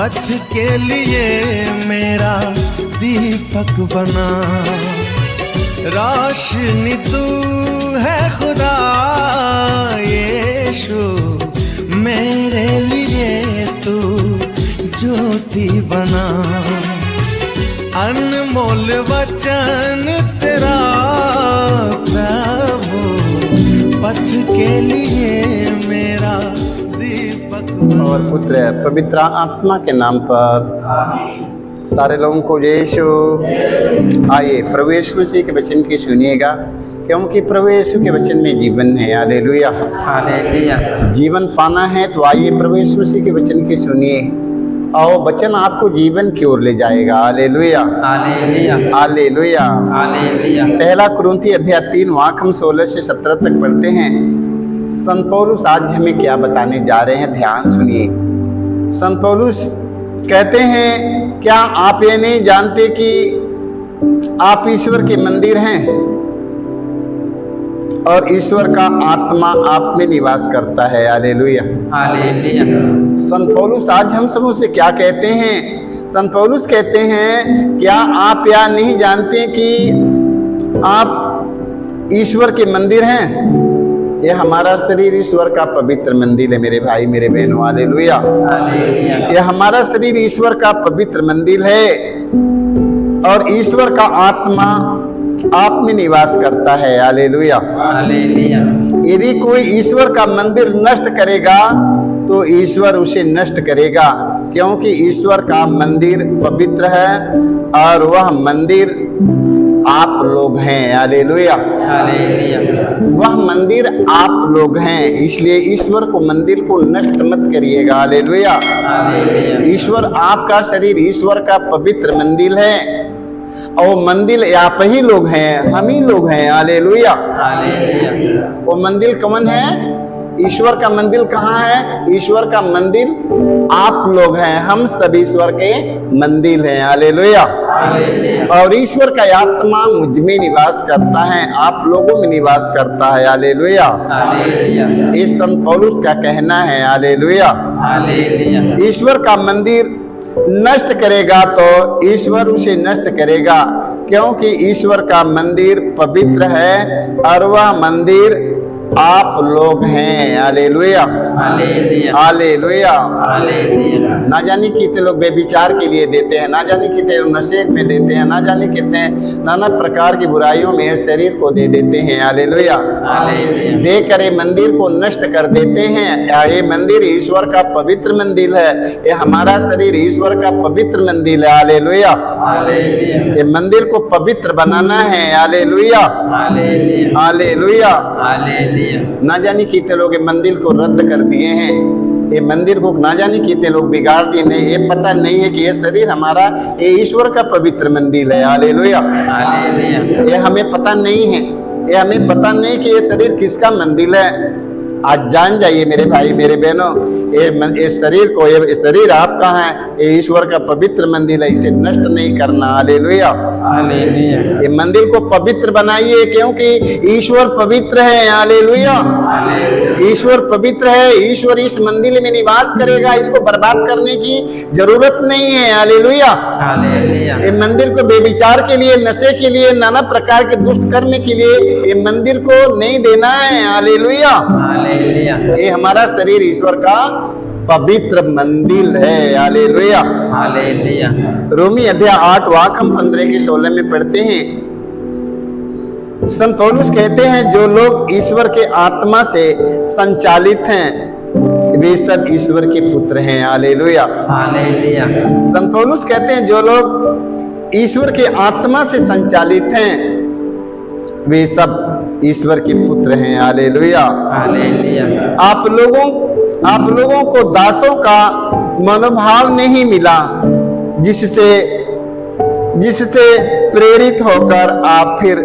पथ के लिए मेरा दीपक बना। रोशनी तू है खुदा यीशु, मेरे लिए तू ज्योति बना। अनमोल वचन तेरा प्रभु, पथ के लिए मेरा दीपक बना। और पुत्र पवित्र आत्मा के नाम पर सारे लोगों को यीशु। आइए प्रभु यीशु मसीह के वचन की सुनिएगा, क्योंकि प्रभु यीशु के वचन में जीवन है। Hallelujah hallelujah. जीवन पाना है तो आइए प्रभु यीशु मसीह के वचन की सुनिए, और वचन आपको जीवन की ओर ले जाएगा। Hallelujah hallelujah hallelujah hallelujah. पहला कुरिन्थी अध्याय 3 वाक्य हम 16 से 17 तक पढ़ते हैं। संत पौलुस आज हमें क्या बताने जा रहे हैं, ध्यान सुनिए। संत पौलुस कहते हैं, क्या आप ये नहीं जानते कि आप ईश्वर के मंदिर हैं और ईश्वर का आत्मा आप में निवास करता है। Hallelujah hallelujah. संत पौलुस आज हम सबों से क्या कहते हैं? संत पौलुस कहते हैं, क्या आप यह नहीं जानते कि आप ईश्वर के मंदिर हैं? ये हमारा शरीर ईश्वर का पवित्र मंदिर है मेरे भाई मेरे बहनों। Hallelujah hallelujah. ये हमारा शरीर ईश्वर का पवित्र मंदिर है और ईश्वर का आत्मा आप में निवास करता है। Hallelujah hallelujah. यदि कोई ईश्वर का मंदिर नष्ट करेगा तो ईश्वर उसे नष्ट करेगा, क्योंकि ईश्वर का मंदिर पवित्र है और वह मंदिर आप लोग हैं। Hallelujah hallelujah. वह मंदिर आप लोग हैं, इसलिए ईश्वर को मंदिर को नष्ट मत करिएगा। Hallelujah hallelujah. ईश्वर आपका शरीर ईश्वर का पवित्र मंदिर है और मंदिर आप ही लोग हैं, हम ही लोग हैं। Hallelujah hallelujah. वो मंदिर कौन है? ईश्वर का मंदिर कहाँ है? ईश्वर का मंदिर आप लोग हैं, हम सब ईश्वर के मंदिर हैं। Hallelujah hallelujah. और ईश्वर का आत्मा मुझ में निवास करता है, आप लोगों में निवास करता है। Hallelujah hallelujah. ये संत पौलुस का कहना है। Hallelujah hallelujah. ईश्वर का मंदिर नष्ट करेगा तो ईश्वर उसे नष्ट करेगा, क्योंकि ईश्वर का मंदिर पवित्र है और वह मंदिर आप लोग हैं। Hallelujah hallelujah. Hallelujah hallelujah. ना जाने कितने लोग बेविचार के लिए देते हैं, ना जाने कितने लोग नशे में देते हैं, ना जाने कितने नाना प्रकार की बुराइयों में शरीर को दे देते हैं। Hallelujah hallelujah. देकर ये मंदिर को नष्ट कर देते हैं। ये मंदिर ईश्वर का पवित्र मंदिर है, ये हमारा शरीर ईश्वर का पवित्र मंदिर है। Hallelujah hallelujah. ये मंदिर को पवित्र बनाना है। Hallelujah hallelujah. Hallelujah hallelujah. ना जाने कितने लोग ये मंदिर को रद्द कर दिए हैं, ये मंदिर को ना जाने कितने लोग बिगाड़ दिए हैं। ये पता नहीं है कि ये शरीर हमारा ये ईश्वर का पवित्र मंदिर है। Hallelujah hallelujah. ये हमें पता नहीं है, ये हमें पता नहीं कि ये शरीर किसका मंदिर है। आज जान जाइए मेरे भाई मेरे बहनों, ये शरीर को, ये शरीर आपका है, ये ईश्वर का पवित्र मंदिर है, इसे नष्ट नहीं करना। Hallelujah hallelujah. ये मंदिर को पवित्र बनाइए, क्योंकि ईश्वर पवित्र है। हालेलुया ईश्वर पवित्र है, ईश्वर इस मंदिर में निवास करेगा, इसको बर्बाद करने की जरूरत नहीं है। Hallelujah hallelujah. ये मंदिर को बेविचार के लिए, नशे के लिए, नाना प्रकार के दुष्ट कर्म के लिए ये मंदिर को नहीं देना है। Hallelujah hallelujah. ये हमारा शरीर ईश्वर का पवित्र मंदिर है। Hallelujah hallelujah. रोमी अध्याय 8 वाक्य हम 15 से 16 में पढ़ते हैं। संत पौलुस कहते हैं, जो लोग ईश्वर के आत्मा से संचालित हैं वे सब ईश्वर के पुत्र हैं। Hallelujah hallelujah. संत पौलुस कहते हैं, जो लोग ईश्वर के आत्मा से संचालित हैं वे सब ईश्वर के पुत्र हैं। Hallelujah hallelujah. आप लोगों को दासों का मनोभाव नहीं मिला, जिससे प्रेरित होकर आप फिर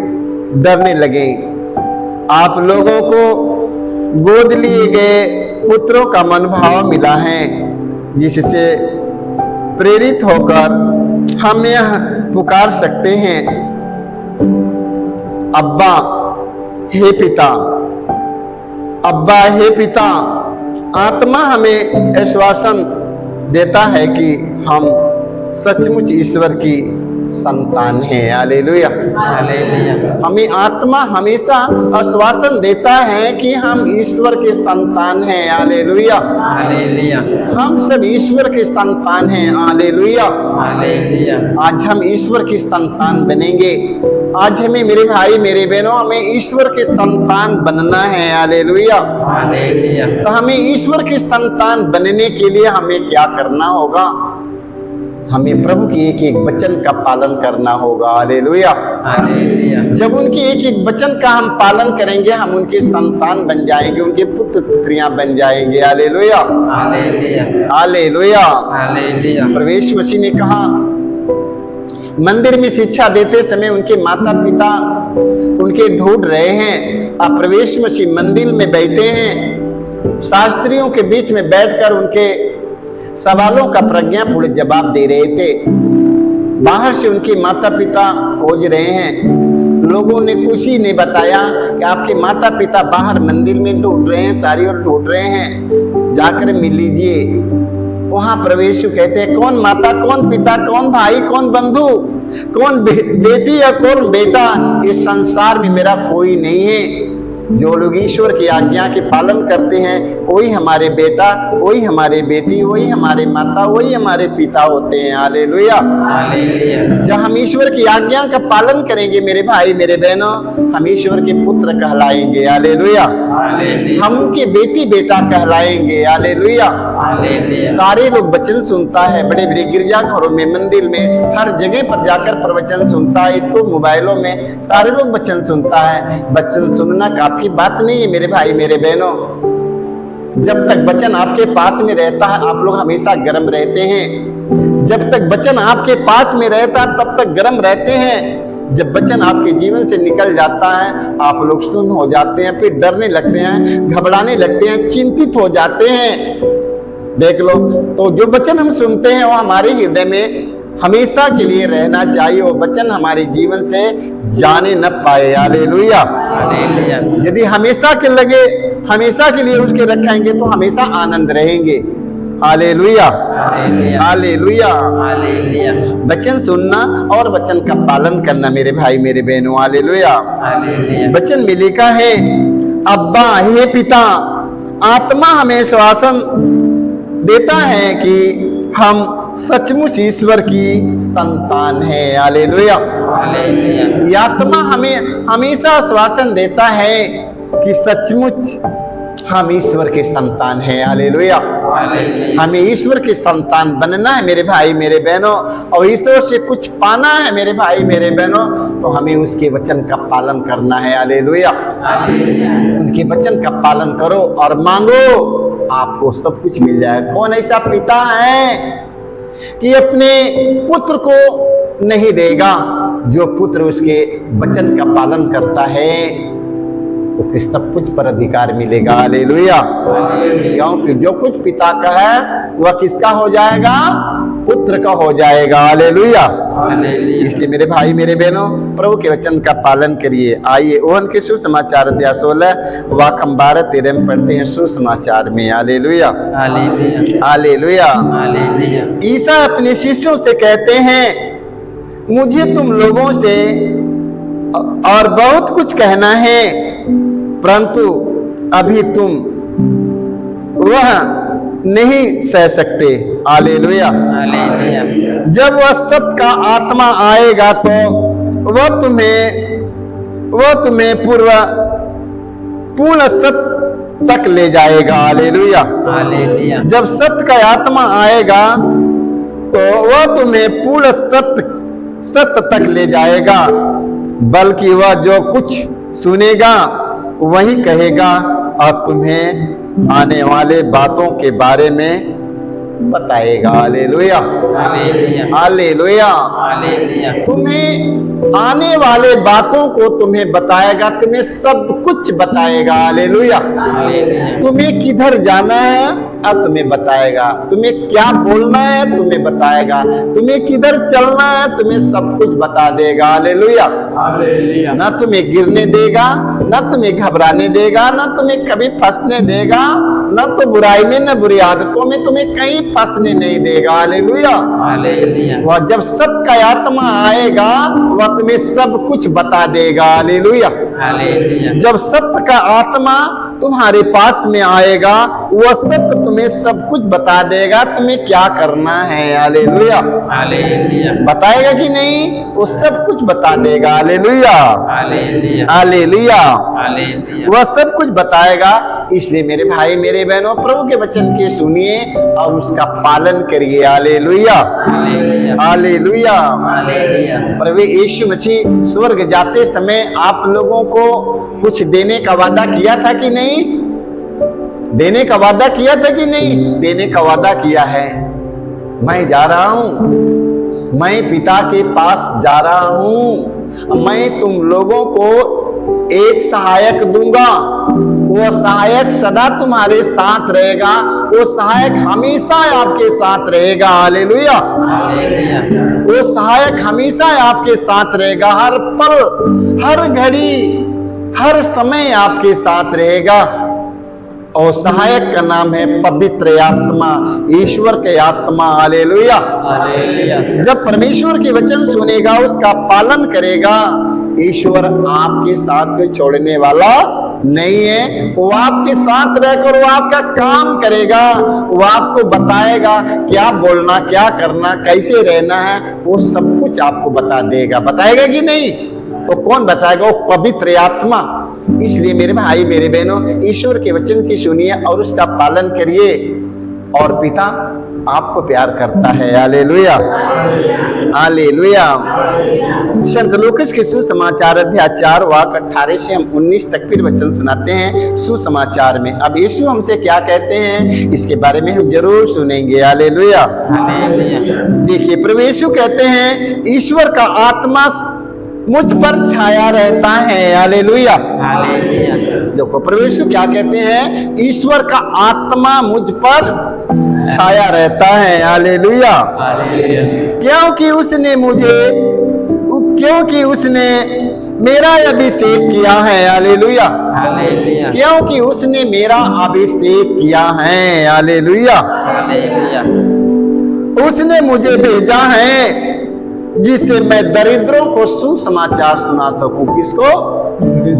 डरने लगे। आप लोगों को गोद लिए गए पुत्रों का मनोभाव मिला है, जिससे प्रेरित होकर हम यह पुकार सकते हैं, अब्बा हे पिता, अब्बा हे पिता। आत्मा हमें आश्वासन देता है कि हम सचमुच ईश्वर की संतान हैं। हालेलुया। हालेलुया। हमें आत्मा हमेशा आश्वासन देता है कि हम ईश्वर के संतान हैं। हालेलुया। हालेलुया। हम सब ईश्वर के संतान हैं। हालेलुया। हालेलुया। आज हम ईश्वर की संतान बनेंगे। आज हमें मेरे भाई मेरे बहनों हमें ईश्वर के संतान बनना है। हालेलुया। हालेलुया। तो हमें ईश्वर के संतान बनने के लिए हमें क्या करना होगा? हमें प्रभु की एक एक वचन का पालन करना होगा। हालेलुया। हालेलुया। जब उनके एक एक वचन का हम पालन करेंगे हम उनके संतान बन जाएंगे, उनके पुत्र पुत्रियां बन जाएंगे। हालेलुया। हालेलुया। हालेलुया। हालेलुया। प्रभु यीशु मसीह ने कहा, मंदिर में शिक्षा देते समय उनके माता पिता उनके ढूंढ रहे हैं। अब प्रभु यीशु मसीह मंदिर में बैठे हैं, शास्त्रियों के बीच में बैठकर उनके सवालों का प्रज्ञापूर्ण जवाब दे रहे थे। बाहर से उनके माता पिता खोज रहे हैं। लोगों ने कुछ ही नहीं बताया कि आपके माता पिता बाहर मंदिर में ढूंढ रहे हैं, सारी ओर ढूंढ रहे हैं, जाकर मिल लीजिए। वहां प्रभु यीशु कहते हैं, कौन माता, कौन पिता, कौन भाई, कौन बंधु, कौन बेटी या कौन बेटा, इस संसार में मेरा कोई नहीं है। जो लोग ईश्वर की आज्ञा के पालन करते हैं वही हमारे बेटा, वही हमारे बेटी, वही हमारे माता, वही हमारे पिता होते हैं। हालेलुया। हालेलुया। जब हम ईश्वर की आज्ञा का पालन करेंगे मेरे भाई मेरे बहनों, हम ईश्वर के पुत्र कहलाएंगे। हालेलुया। हालेलुया। हम उनके बेटी बेटा कहलाएंगे। हालेलुया। हालेलुया। सारे लोग वचन सुनता है, बड़े बड़े गिरजाघरों में, मंदिर में, हर जगह पर जाकर प्रवचन सुनता है। तो मोबाइलों में सारे लोग वचन सुनता है। वचन सुनना काफी बात नहीं है मेरे भाई मेरे बहनों। जब तक वचन आपके पास में रहता है आप लोग हमेशा गर्म रहते हैं। जब तक वचन आपके पास में रहता है तब तक गर्म रहते हैं। जब वचन आपके जीवन से निकल जाता है आप लोग सुन्न हो जाते हैं, फिर डरने लगते हैं, घबराने लगते हैं, चिंतित हो जाते हैं। देख लो, तो जो वचन हम सुनते हैं वो हमारे हृदय में हमेशा के लिए रहना चाहिए। वो वचन हमारे जीवन से जाने न पाए। हालेलुया। हालेलुया। यदि हमेशा के लिए उसके रखेंगे तो हमेशा आनंद रहेंगे। हालेलुया। हालेलुया। हालेलुया। हालेलुया। वचन सुनना और वचन का पालन करना मेरे भाई मेरे बहनों। हालेलुया। हालेलुया। वचन में लिखा है, अब्बा हे पिता, आत्मा हमें श्वासन देता है कि हम सचमुच ईश्वर की संतान है। हालेलुया। हालेलुया। ये आत्मा हमें हमेशा आश्वासन देता है कि सचमुच हम ईश्वर के संतान हैं। हालेलुया। हालेलुया। हमें ईश्वर के संतान बनना है मेरे भाई मेरे बहनों, और ईश्वर से कुछ पाना है मेरे भाई मेरे बहनों, तो हमें उसके वचन का पालन करना है। हालेलुया। हालेलुया। उनके वचन का पालन करो और मांगो, आपको सब कुछ मिल जाएगा। कौन ऐसा पिता है कि अपने पुत्र को नहीं देगा? जो पुत्र उसके वचन का पालन करता है उसके सब कुछ पर अधिकार मिलेगा। हालेलुया। क्योंकि जो कुछ पिता का है वह किसका हो जाएगा? पुत्र का हो जाएगा। हालेलुया। इसलिए मेरे भाई मेरे बहनों, प्रभु के वचन का पालन करिए। आइए ओहन के सुसमाचार अध्याय 16 वाक हम 12-13 में पढ़ते हैं सुसमाचार में। हालेलुया। हालेलुया। हालेलुया। हालेलुया। ईसा अपने शिष्यों से कहते हैं, मुझे तुम लोगों से और बहुत कुछ कहना है, परंतु अभी तुम वह नहीं सह सकते। हालेलुया। हालेलुया। जब वह सत्य का आत्मा आएगा तो वह तुम्हें पूर्ण सत्य तक ले जाएगा। हालेलुया। हालेलुया। जब सत्य का आत्मा आएगा तो वह तुम्हें पूर्ण सत्य तक ले जाएगा, बल्कि वह जो कुछ सुनेगा वही कहेगा और तुम्हें आने वाले बातों के बारे में बताएगा। हालेलुया। हालेलुया। हालेलुया। हालेलुया। तुम्हें आने वाले बातों को तुम्हें बताएगा, तुम्हें सब कुछ बताएगा। हालेलुया। हालेलुया। तुम्हें किधर जाना है अब तुम्हें बताएगा, तुम्हें क्या बोलना है तुम्हें बताएगा, तुम्हें किधर चलना है तुम्हें सब कुछ बता देगा। हालेलुया। हालेलुया। ना तुम्हें गिरने देगा, ना तुम्हें घबराने देगा, ना तुम्हें कभी फंसने देगा, ना तो बुराई में, ना बुरी आदतों में तुम्हें कहीं फंसने नहीं देगा। हालेलुया। हालेलुया। वह जब सत्य का आत्मा आएगा वह तुम्हें सब कुछ बता देगा। हालेलुया। हालेलुया। जब सत्य का आत्मा तुम्हारे पास में आएगा वह सत्य तुम्हें सब कुछ बता देगा तुम्हें क्या करना है। हालेलुया। हालेलुया। बताएगा कि नहीं? वो सब कुछ बता देगा। हालेलुया। हालेलुया। हालेलुया। हालेलुया। वह सब कुछ बताएगा। इसलिए मेरे भाई मेरे बहनों, प्रभु के वचन के सुनिए और उसका पालन करिए। हालेलुया। हालेलुया। हालेलुया। हालेलुया। प्रभु यीशु मसीह स्वर्ग जाते समय आप लोगों को कुछ देने का वादा किया था कि नहीं? देने का वादा किया था कि नहीं? देने का वादा किया है। मैं जा रहा हूं, मैं पिता के पास जा रहा हूं, मैं तुम लोगों को एक सहायक दूंगा, वो सहायक सदा तुम्हारे साथ रहेगा, वो सहायक हमेशा आपके साथ रहेगा। हालेलुया। हालेलुया। वो सहायक हमेशा आपके साथ रहेगा, हर पल हर घड़ी हर समय आपके साथ रहेगा। और सहायक का नाम है पवित्र आत्मा, ईश्वर के आत्मा। हालेलुया। हालेलुया। जब परमेश्वर के वचन सुनेगा उसका पालन करेगा, ईश्वर आपके साथ कोई छोड़ने वाला नहीं है। वो आपके साथ रहकर वो आपका काम करेगा, वो आपको बताएगा क्या बोलना क्या करना कैसे रहना है, वो सब कुछ आपको बता देगा। बताएगा कि नहीं? तो कौन बताएगा? वो पवित्र आत्मा। इसलिए मेरे भाई मेरे बहनों, ईश्वर के वचन की सुनिए और उसका पालन करिए और पिता आपको प्यार करता है। हालेलुया। हालेलुया। संत लूकास के सुसमाचार अध्याय 4 वाक्य 18 से हम 19 तक फिर वचन सुनाते हैं सुसमाचार में। अब यीशु हमसे क्या कहते हैं इसके बारे में हम जरूर सुनेंगे। हालेलुया। हालेलुया। देखिए प्रभु यीशु कहते हैं ईश्वर का आत्मा मुझ पर छाया रहता है। हालेलुया। हालेलुया। देखो प्रभु यीशु क्या कहते हैं, ईश्वर का आत्मा मुझ पर छाया रहता है। हालेलुया। हालेलुया। क्योंकि उसने मेरा अभिषेक किया है। हालेलुया। हालेलुया। क्योंकि उसने मेरा अभिषेक किया है। हालेलुया। हालेलुया। उसने मुझे भेजा है जिससे मैं दरिद्रों को सुसमाचार सुना सकूं। किसको?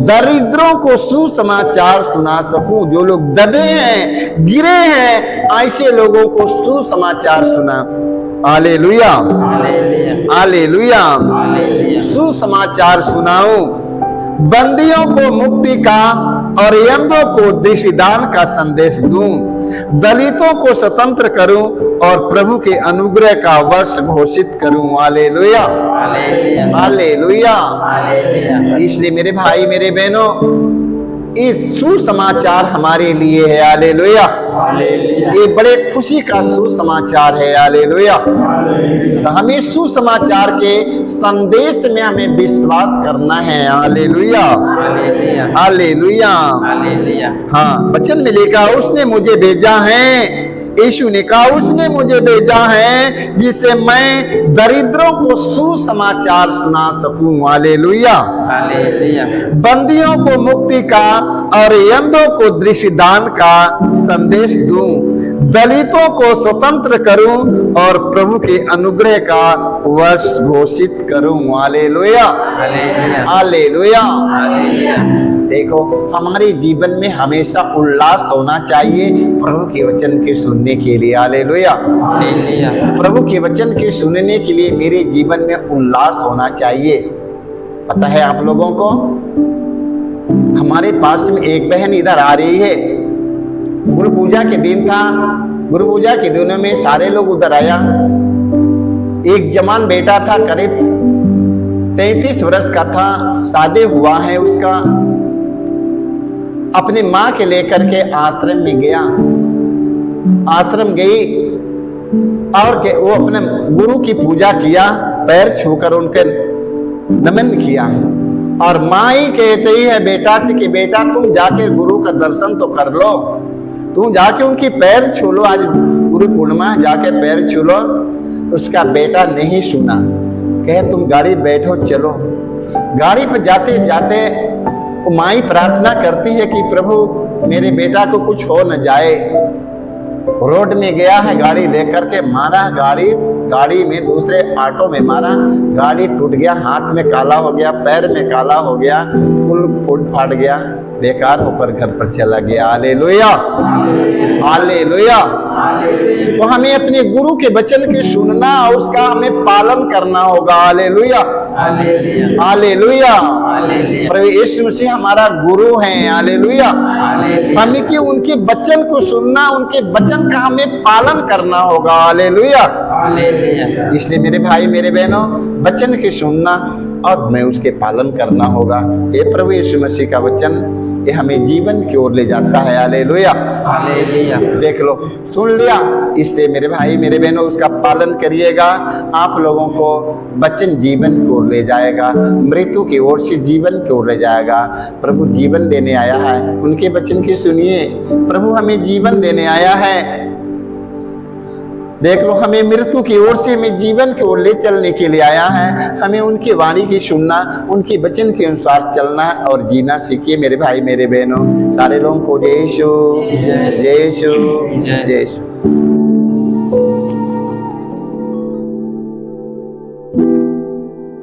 दरिद्रों को सुसमाचार सुना सकूं। जो लोग दबे हैं गिरे हैं ऐसे लोगों को सुसमाचार सुना। हालेलुया। हालेलुया। हालेलुया। हालेलुया। सुसमाचार सुनाऊं, बंदियों को मुक्ति का और अंधों को दृष्टिदान का संदेश दूं, दलितों को स्वतंत्र करूं और प्रभु के अनुग्रह का वर्ष घोषित करूं। हालेलुया। हालेलुया। हालेलुया। हालेलुया। इसलिए मेरे भाई मेरे बहनों, इस सुसमाचार हमारे लिए है। हालेलुया। हालेलुया। ये बड़े खुशी का सुसमाचार है। हालेलुया। तो हमें सुसमाचार के संदेश में हमें विश्वास करना है। हालेलुया। हालेलुया। हालेलुया। हालेलुया। हाँ, वचन में लिखा उसने मुझे भेजा है। यीशु ने कहा उसने मुझे भेजा है जिससे मैं दरिद्रों को सुसमाचार सुना सकूं। हालेलुया। हालेलुया। बंदियों को मुक्ति का और अंधों को दृष्टिदान का संदेश दूं, दलितों को स्वतंत्र करूं और प्रभु के अनुग्रह का वर्ष घोषित करूं। हालेलुया। हालेलुया। हालेलुया। हालेलुया। देखो हमारे जीवन में हमेशा उल्लास होना चाहिए प्रभु के वचन के सुनने के लिए। हालेलुया। हालेलुया। प्रभु के वचन के सुनने के लिए मेरे जीवन में उल्लास होना चाहिए। पता है आप लोगों को, हमारे पास में एक बहन इधर आ रही है। गुरु पूजा के दिन था, गुरु पूजा के दिनों में सारे लोग उधर आया। एक जवान बेटा था, करीब 33 वर्ष का था, शादी हुआ है उसका। अपनी माँ के लेकर के आश्रम में गया, आश्रम गई और के वो अपने गुरु की पूजा किया, पैर छूकर उनके नमन किया। और माँ ही कहते ही है बेटा से कि बेटा तुम जाके गुरु का दर्शन तो कर लो, तुम जाके उनकी पैर छू लो, आज गुरु पूर्णिमा जाके पैर छू लो। उसका बेटा नहीं सुना, कहे तुम गाड़ी बैठो चलो। गाड़ी पर जाते जाते माँ ही प्रार्थना करती है कि प्रभु मेरे बेटा को कुछ हो न जाए। रोड में गया है, गाड़ी लेकर के मारा, गाड़ी में दूसरे ऑटो में मारा, गाड़ी टूट गया, हाथ में काला हो गया, पैर में काला हो गया, पुल फूट फाट गया, बेकार होकर घर पर चला गया। Hallelujah, hallelujah. तो हमें अपने गुरु के वचन के सुनना और उसका हमें पालन करना होगा। Hallelujah, hallelujah. प्रभु यीशु मसीह हमारा गुरु है। हालेलुया। हमें कि उनके वचन को सुनना, उनके वचन का हमें पालन करना होगा। हालेलुया। इसलिए मेरे भाई मेरे बहनों, वचन के सुनना और मैं उसके पालन करना होगा। ये प्रभु यीशु मसीह का वचन ये हमें जीवन की ओर ले जाता है। Hallelujah, hallelujah. देख लो, सुन लिया, इसलिए मेरे भाई मेरे बहनों उसका पालन करिएगा। आप लोगों को वचन जीवन की ओर ले जाएगा, मृत्यु की ओर से जीवन की ओर ले जाएगा। प्रभु जीवन देने आया है, उनके वचन की सुनिए। प्रभु हमें जीवन देने आया है। देख लो, हमें मृत्यु की ओर से हमें जीवन की ओर ले चलने के लिए आया है। हमें उनकी वाणी की सुनना, उनके वचन के अनुसार चलना और जीना सीखिए मेरे भाई मेरे बहनों। सारे लोगों को जय यीशु, जय यीशु, जय यीशु।